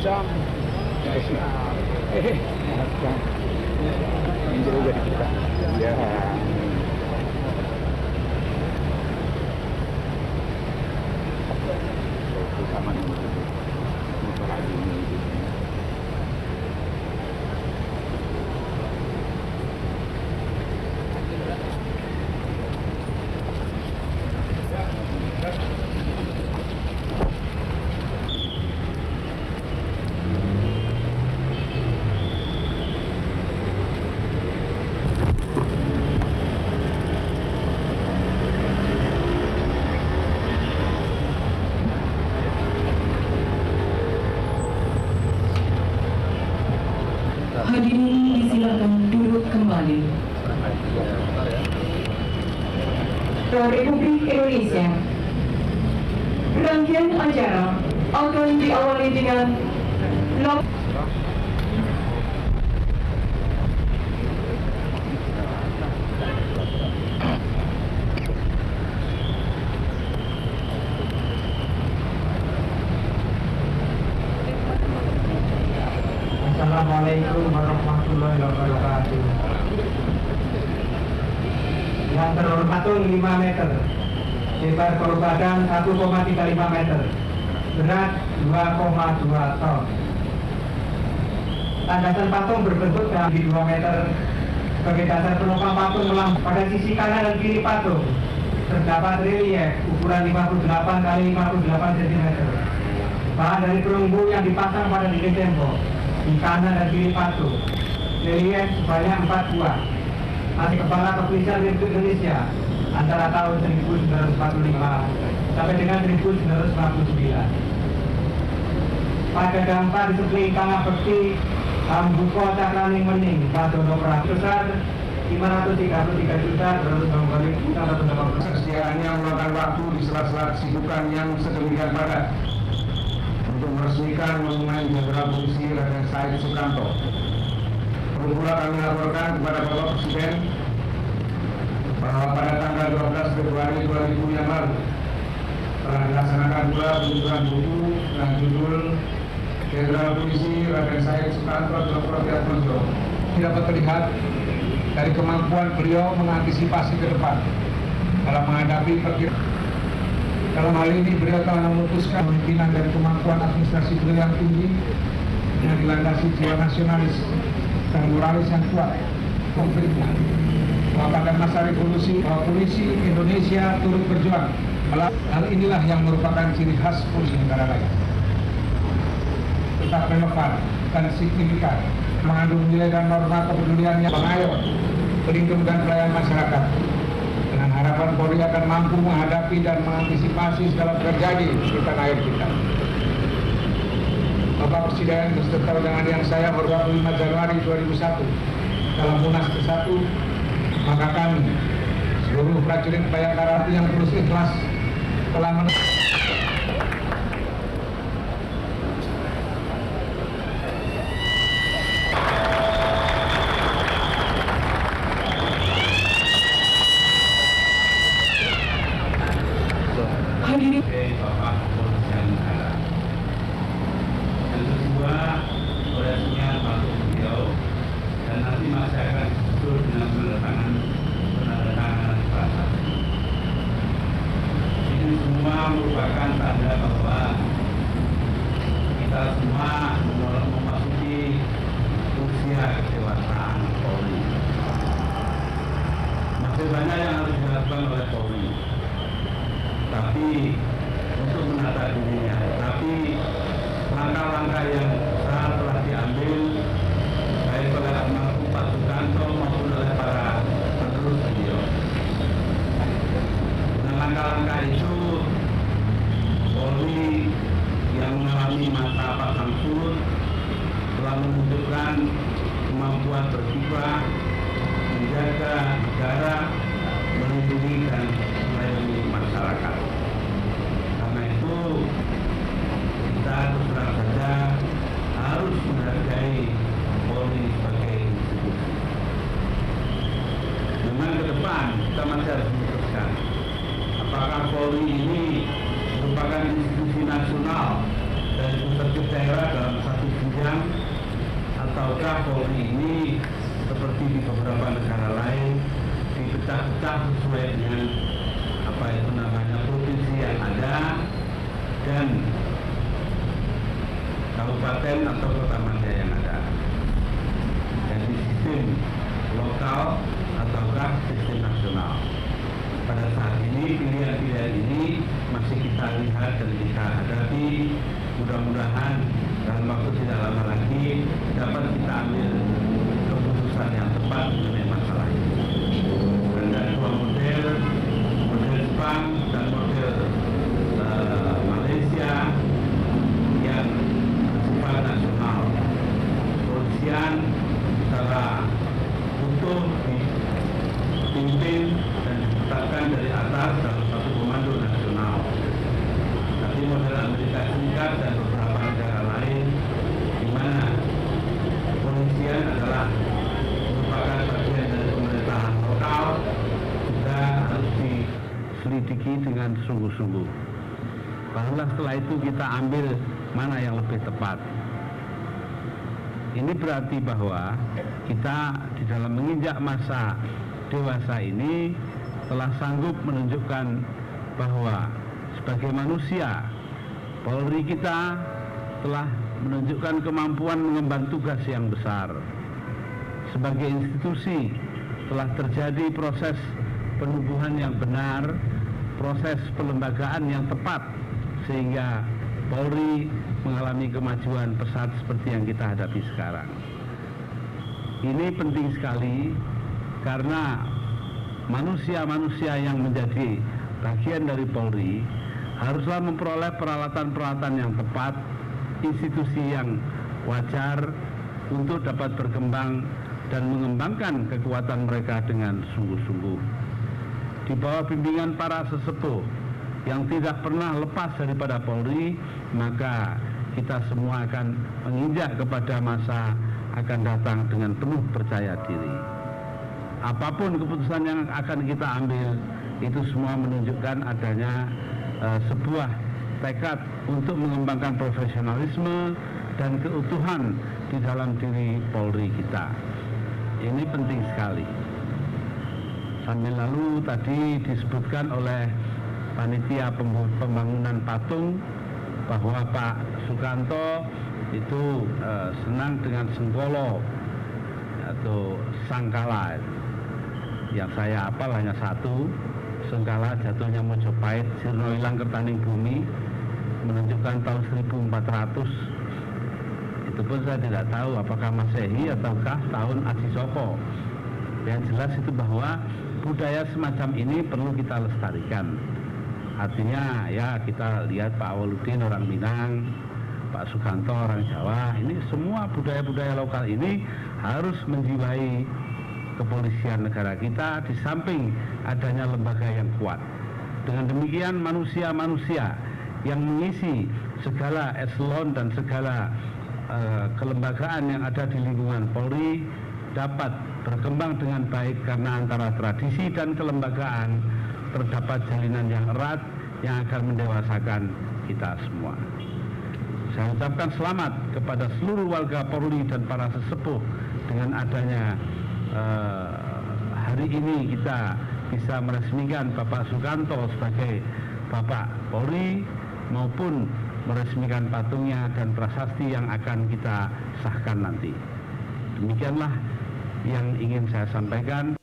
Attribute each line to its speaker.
Speaker 1: jam. Ini juga kita. Ya. Sama nih. Motor lagi ini.
Speaker 2: Hadirin disilakan duduk kembali. Republik Indonesia. Rangkaian acara akan diawali dengan
Speaker 3: Assalamualaikum warahmatullahi wabarakatuh. Yang terhormat 5 meter, lebar badan 1,35 meter, berat 2,2 ton. Landasan patung berbentuk di 2 meter. Sebagai dasar penopang patung pada sisi kanan dan kiri patung terdapat relief ukuran 58 x 58 cm. Bahan dari perunggu yang dipasang pada dinding tembok di kanan dan kiri patung. Relief sebanyak 4 buah. Masih kepala kepolisian Republik Indonesia antara tahun 1945 sampai dengan 1959. Pada dampak di sebelah tengah bekti Buko Cakraning Mening Padono Prabu besar 533.280
Speaker 4: kesediaannya meluangkan waktu di sela-sela kesibukan yang sedemikian padat untuk meresmikan monumen Jenderal Polisi Raden Said Sukanto. Perlu pula kami laporkan kepada Bapak Presiden bahwa pada tanggal 12 Februari 2000 yang lalu telah dilaksanakan pula peluncuran buku dengan judul Jenderal Polisi Raden Said Sukanto Dr. Tiatmojo. Dapat terlihat dari kemampuan beliau mengantisipasi ke depan dalam menghadapi perkiraan. Dalam hal ini beliau telah memutuskan pimpinan dan kemampuan administrasi beliau yang tinggi yang dilandasi jiwa nasionalis dan moralis yang kuat konkretnya bahwa pada masa revolusi polisi Indonesia turut berjuang. Hal inilah yang merupakan ciri khas polisi negara lain, tetap relevan dan signifikan, mengandung nilai dan norma kepedulian yang pengayom, pelindung dan pelayan masyarakat. Dengan harapan Polri akan mampu menghadapi dan mengantisipasi segala terjadi di tanah air kita. Bapak Presiden beserta dengan yang saya 25 Januari 2001 dalam Munas ke-1, maka kami seluruh prajurit Bayangkara yang terus ikhlas telah
Speaker 2: hadirin
Speaker 5: Bapak Kepolisian Negara. Yang kedua, proyeknya patung beliau dan nanti masih akan disusul dengan penandatanganan prasasti. Ini semua merupakan tanda bahwa kita semua memasuki usia kedewasaan Polri. Masih banyak yang harus dilakukan oleh Polri, tapi untuk menata dirinya, tapi langkah-langkah yang besar telah diambil baik oleh almarhum Pak Sukanto maupun oleh para penerus beliau. Dengan langkah-langkah itu, Polri yang mengalami masa pasang surut telah menunjukkan kemampuan berkiprah, menjaga negara, melindungi dan melayani masyarakat. Karena itu kita terus terang saja harus menghargai Polri sebagai institusi. Memang ke depan kita masih harus memutuskan apakah Polri ini merupakan institusi nasional dan institusi daerah dalam satu satu jenjang, ataukah Polri ini seperti di beberapa negara lain dipecah-pecah sesuai dengan apa itu namanya provinsi yang ada dan kabupaten atau kota madya yang ada. Jadi sistem lokal ataukah sistem nasional. Pada saat ini pilihan-pilihan ini masih kita lihat dan kita hadapi. Mudah-mudahan dalam waktu tidak lama lagi dapat kita ambil keputusan yang tepat mengenai masalah ini. Ada dua model Jepang dan model Malaysia yang bersifat nasional. Kepolisian secara utuh dipimpin dan ditetapkan dari atas dalam satu komando nasional. Tapi model Amerika Serikat dan beberapa negara lain di mana kepolisian adalah merupakan bagian dari pemerintahan lokal juga harus diselidiki dengan sungguh-sungguh. Barulah setelah itu kita ambil mana yang lebih tepat. Ini berarti bahwa kita di dalam menginjak masa dewasa ini telah sanggup menunjukkan bahwa sebagai manusia, Polri kita telah menunjukkan kemampuan mengemban tugas yang besar. Sebagai institusi telah terjadi proses penubuhan yang benar, proses pelembagaan yang tepat, sehingga Polri mengalami kemajuan pesat seperti yang kita hadapi sekarang. Ini penting sekali karena manusia-manusia yang menjadi bagian dari Polri haruslah memperoleh peralatan-peralatan yang tepat, institusi yang wajar untuk dapat berkembang dan mengembangkan kekuatan mereka dengan sungguh-sungguh. Di bawah bimbingan para sesepuh yang tidak pernah lepas daripada Polri, maka kita semua akan menginjak kepada masa akan datang dengan penuh percaya diri. Apapun keputusan yang akan kita ambil, itu semua menunjukkan adanya sebuah tekad untuk mengembangkan profesionalisme dan keutuhan di dalam diri Polri kita. Ini penting sekali. Sambil lalu tadi disebutkan oleh panitia pembangunan patung bahwa Pak Sukanto itu senang dengan sengkolo atau sangkala. Yang saya hafal hanya satu, sengkala jatuhnya Mojopahit, sirna ilang kertaning bumi, menunjukkan tahun 1400. Itu pun saya tidak tahu apakah Masehi ataukah tahun Adisoko. Yang jelas itu bahwa budaya semacam ini perlu kita lestarikan. Artinya ya kita lihat Pak Awaludin orang Minang, Pak Sukanto orang Jawa, ini semua budaya-budaya lokal ini harus menjiwai kepolisian negara kita di samping adanya lembaga yang kuat. Dengan demikian manusia-manusia yang mengisi segala eselon dan segala kelembagaan yang ada di lingkungan Polri dapat berkembang dengan baik karena antara tradisi dan kelembagaan terdapat jalinan yang erat yang akan mendewasakan kita semua. Saya ucapkan selamat kepada seluruh warga Polri dan para sesepuh dengan adanya hari ini kita bisa meresmikan Bapak Sukanto sebagai Bapak Polri maupun meresmikan patungnya dan prasasti yang akan kita sahkan nanti. Demikianlah yang ingin saya sampaikan.